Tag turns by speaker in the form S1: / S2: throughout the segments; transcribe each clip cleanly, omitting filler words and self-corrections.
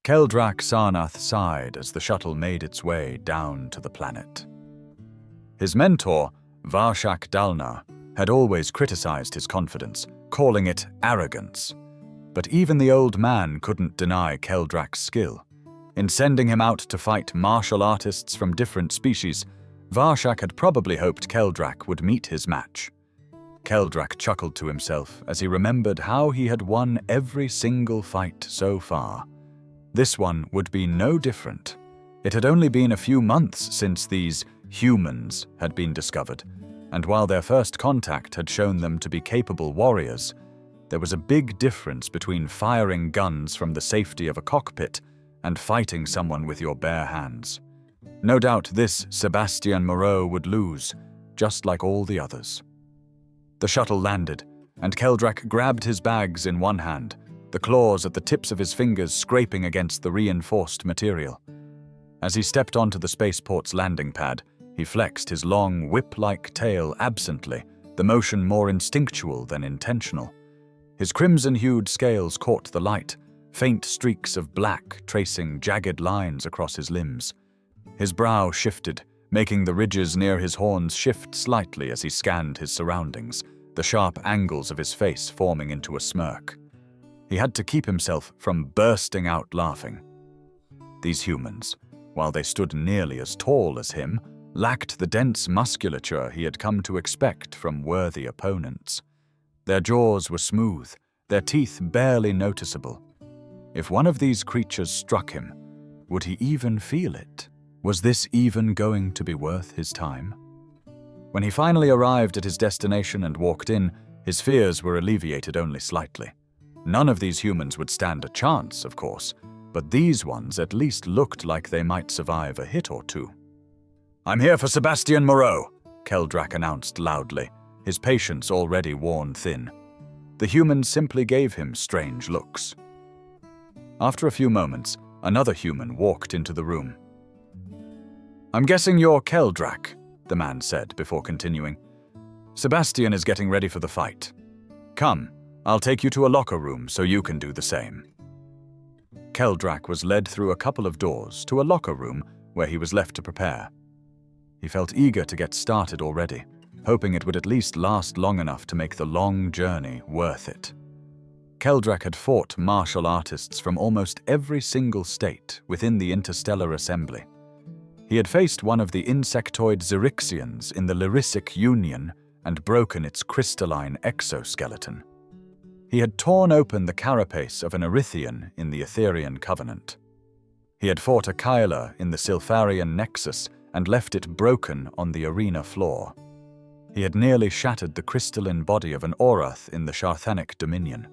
S1: Keldrak Sarnath sighed as the shuttle made its way down to the planet. His mentor, Varshak Dalnar, had always criticized his confidence, calling it arrogance. But even the old man couldn't deny Keldrak's skill. In sending him out to fight martial artists from different species, Varshak had probably hoped Keldrak would meet his match. Keldrak chuckled to himself as he remembered how he had won every single fight so far. This one would be no different. It had only been a few months since these humans had been discovered, and while their first contact had shown them to be capable warriors, there was a big difference between firing guns from the safety of a cockpit and fighting someone with your bare hands. No doubt this Sébastien Moreau would lose, just like all the others. The shuttle landed, and Keldrak grabbed his bags in one hand, the claws at the tips of his fingers scraping against the reinforced material. As he stepped onto the spaceport's landing pad, he flexed his long, whip-like tail absently, the motion more instinctual than intentional. His crimson-hued scales caught the light, faint streaks of black tracing jagged lines across his limbs. His brow shifted, making the ridges near his horns shift slightly as he scanned his surroundings, the sharp angles of his face forming into a smirk. He had to keep himself from bursting out laughing. These humans, while they stood nearly as tall as him, lacked the dense musculature he had come to expect from worthy opponents. Their jaws were smooth, their teeth barely noticeable. If one of these creatures struck him, would he even feel it? Was this even going to be worth his time? When he finally arrived at his destination and walked in, his fears were alleviated only slightly. None of these humans would stand a chance, of course, but these ones at least looked like they might survive a hit or two. "I'm here for Sébastien Moreau," Keldrak announced loudly, his patience already worn thin. The humans simply gave him strange looks. After a few moments, another human walked into the room. "I'm guessing you're Keldrak," the man said before continuing. "Sébastien is getting ready for the fight. Come, I'll take you to a locker room so you can do the same." Keldrak was led through a couple of doors to a locker room where he was left to prepare. He felt eager to get started already, hoping it would at least last long enough to make the long journey worth it. Keldrak had fought martial artists from almost every single state within the interstellar assembly. He had faced one of the insectoid Xerixians in the Lyrissic Union and broken its crystalline exoskeleton. He had torn open the carapace of an Erythian in the Etherian Covenant. He had fought a Kyler in the Silpharian Nexus and left it broken on the arena floor. He had nearly shattered the crystalline body of an Orath in the Sharthanic Dominion.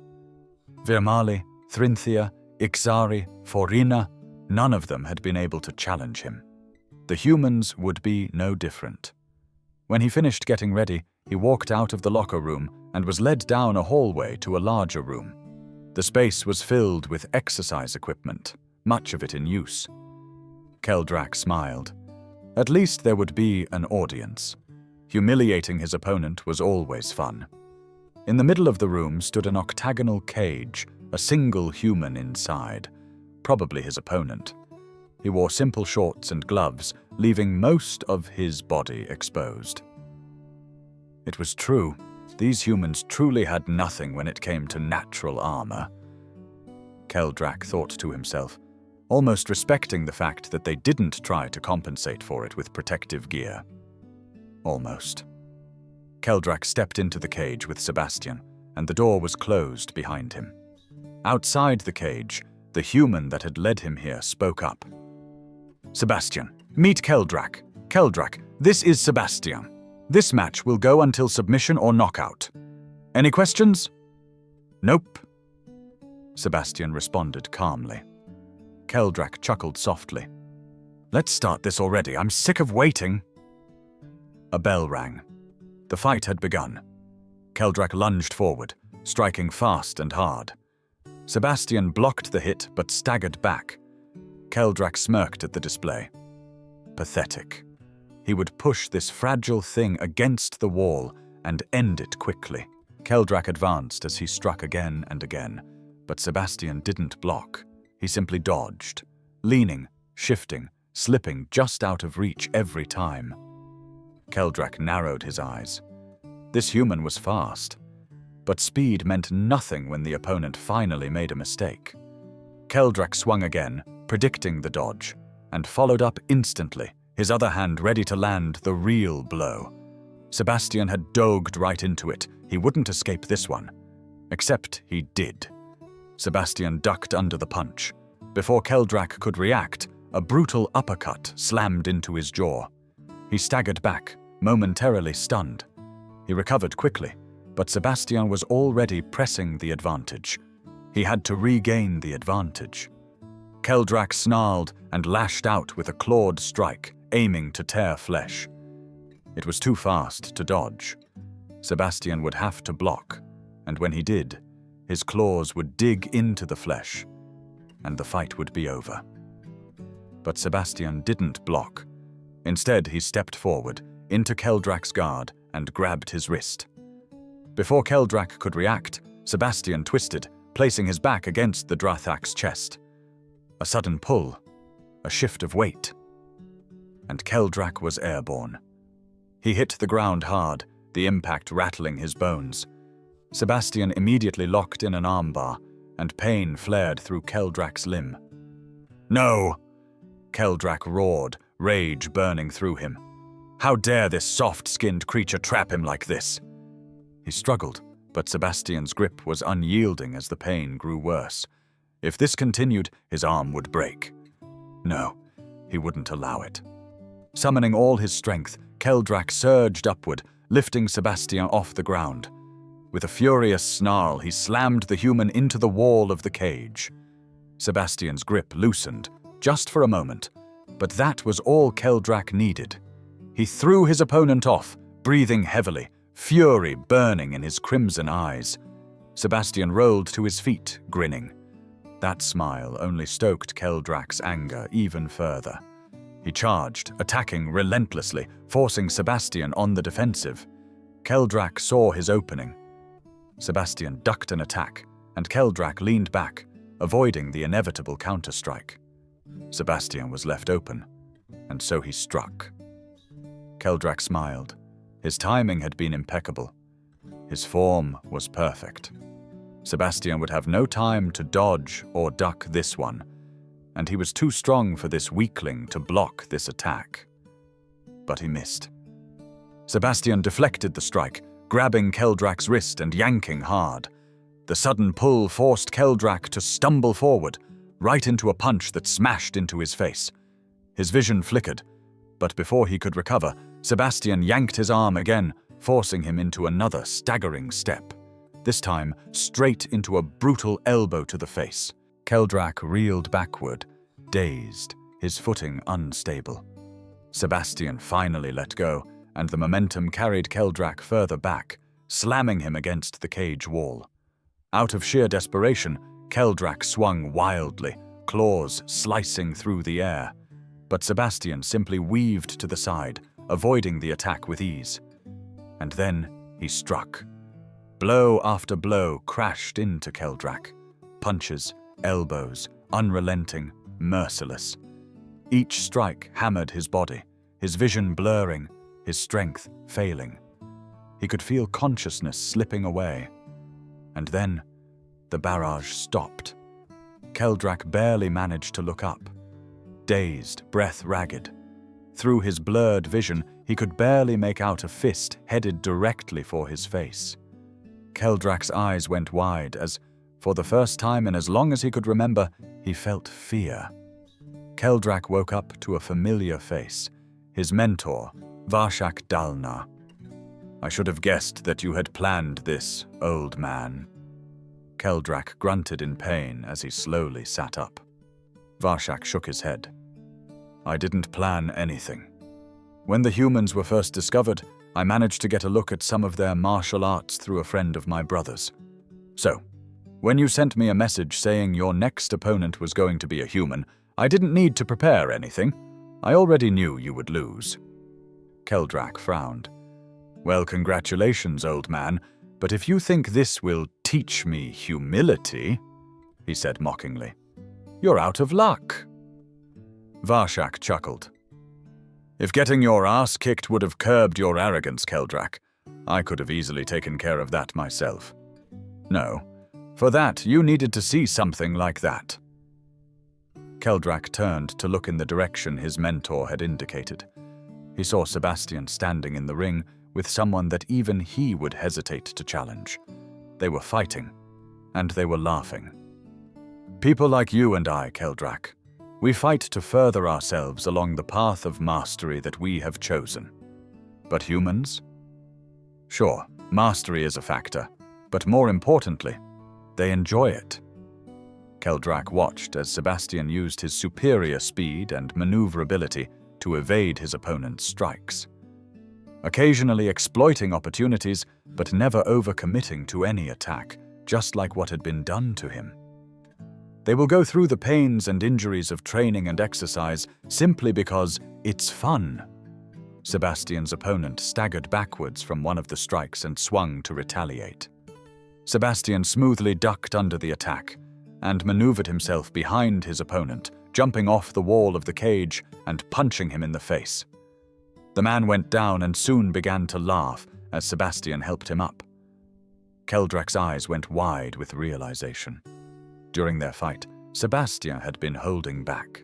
S1: Virmali, Thrinthia, Ixari, Forina, none of them had been able to challenge him. The humans would be no different. When he finished getting ready, he walked out of the locker room and was led down a hallway to a larger room. The space was filled with exercise equipment, much of it in use. Keldrak smiled. At least there would be an audience. Humiliating his opponent was always fun. In the middle of the room stood an octagonal cage, a single human inside, probably his opponent. He wore simple shorts and gloves, leaving most of his body exposed. It was true. These humans truly had nothing when it came to natural armor. Keldrak thought to himself, almost respecting the fact that they didn't try to compensate for it with protective gear. Almost. Keldrak stepped into the cage with Sébastien, and the door was closed behind him. Outside the cage, the human that had led him here spoke up. "Sébastien, meet Keldrak. Keldrak, this is Sébastien. This match will go until submission or knockout. Any questions?" "Nope," Sébastien responded calmly. Keldrak chuckled softly. "Let's start this already. I'm sick of waiting." A bell rang. The fight had begun. Keldrak lunged forward, striking fast and hard. Sébastien blocked the hit but staggered back. Keldrak smirked at the display. Pathetic. He would push this fragile thing against the wall and end it quickly. Keldrak advanced as he struck again and again, but Sébastien didn't block. he simply dodged, leaning, shifting, slipping just out of reach every time. Keldrak narrowed his eyes. This human was fast, but speed meant nothing when the opponent finally made a mistake. Keldrak swung again, predicting the dodge, and followed up instantly, his other hand ready to land the real blow. Sébastien had dogged right into it. He wouldn't escape this one. Except he did. Sébastien ducked under the punch. Before Keldrak could react, a brutal uppercut slammed into his jaw. He staggered back, momentarily stunned. He recovered quickly, but Sébastien was already pressing the advantage. He had to regain the advantage. Keldrak snarled and lashed out with a clawed strike, aiming to tear flesh. It was too fast to dodge. Sébastien would have to block, and when he did, his claws would dig into the flesh, and the fight would be over. But Sébastien didn't block. Instead, he stepped forward, into Keldrak's guard, and grabbed his wrist. Before Keldrak could react, Sébastien twisted, placing his back against the Drathak's chest. A sudden pull, a shift of weight, and Keldrak was airborne. He hit the ground hard, the impact rattling his bones. Sébastien immediately locked in an armbar, and pain flared through Keldrak's limb. "No!" Keldrak roared, rage burning through him. How dare this soft-skinned creature trap him like this? He struggled, but Sébastien's grip was unyielding as the pain grew worse. If this continued, his arm would break. No, he wouldn't allow it. Summoning all his strength, Keldrak surged upward, lifting Sébastien off the ground. With a furious snarl, he slammed the human into the wall of the cage. Sébastien's grip loosened, just for a moment, but that was all Keldrak needed. He threw his opponent off, breathing heavily, fury burning in his crimson eyes. Sébastien rolled to his feet, grinning. That smile only stoked Keldrak's anger even further. He charged, attacking relentlessly, forcing Sébastien on the defensive. Keldrak saw his opening. Sébastien ducked an attack, and Keldrak leaned back, avoiding the inevitable counterstrike. Sébastien was left open, and so he struck. Keldrak smiled. His timing had been impeccable. His form was perfect. Sébastien would have no time to dodge or duck this one, and he was too strong for this weakling to block this attack. But he missed. Sébastien deflected the strike, grabbing Keldrak's wrist and yanking hard. The sudden pull forced Keldrak to stumble forward, right into a punch that smashed into his face. His vision flickered, but before he could recover, Sébastien yanked his arm again, forcing him into another staggering step. This time, straight into a brutal elbow to the face. Keldrak reeled backward, dazed, his footing unstable. Sébastien finally let go, and the momentum carried Keldrak further back, slamming him against the cage wall. Out of sheer desperation, Keldrak swung wildly, claws slicing through the air. But Sébastien simply weaved to the side, avoiding the attack with ease. And then he struck. Blow after blow crashed into Keldrak. Punches, elbows, unrelenting, merciless. Each strike hammered his body, his vision blurring, his strength failing. He could feel consciousness slipping away. And then the barrage stopped. Keldrak barely managed to look up. Dazed, breath ragged. Through his blurred vision, he could barely make out a fist headed directly for his face. Keldrak's eyes went wide as, for the first time in as long as he could remember, he felt fear. Keldrak woke up to a familiar face, his mentor, Varshak Dalna. "I should have guessed that you had planned this, old man." Keldrak grunted in pain as he slowly sat up. Varshak shook his head. "I didn't plan anything. When the humans were first discovered, I managed to get a look at some of their martial arts through a friend of my brother's. So, when you sent me a message saying your next opponent was going to be a human, I didn't need to prepare anything. I already knew you would lose." Keldrak frowned. "Well, congratulations, old man, but if you think this will teach me humility," he said mockingly. You're out of luck." Varshak chuckled. "If getting your ass kicked would have curbed your arrogance, Keldrak, I could have easily taken care of that myself. No, for that you needed to see something like that." Keldrak turned to look in the direction his mentor had indicated. He saw Sébastien standing in the ring with someone that even he would hesitate to challenge. They were fighting, and they were laughing. "People like you and I, Keldrak, we fight to further ourselves along the path of mastery that we have chosen. But humans? Sure, mastery is a factor, but more importantly, they enjoy it." Keldrak watched as Sébastien used his superior speed and maneuverability to evade his opponent's strikes, occasionally exploiting opportunities but never overcommitting to any attack, just like what had been done to him. They will go through the pains and injuries of training and exercise simply because it's fun. Sébastien's opponent staggered backwards from one of the strikes and swung to retaliate. Sébastien smoothly ducked under the attack and maneuvered himself behind his opponent, jumping off the wall of the cage and punching him in the face. The man went down and soon began to laugh as Sébastien helped him up. Keldrak's eyes went wide with realization. During their fight, Sébastien had been holding back.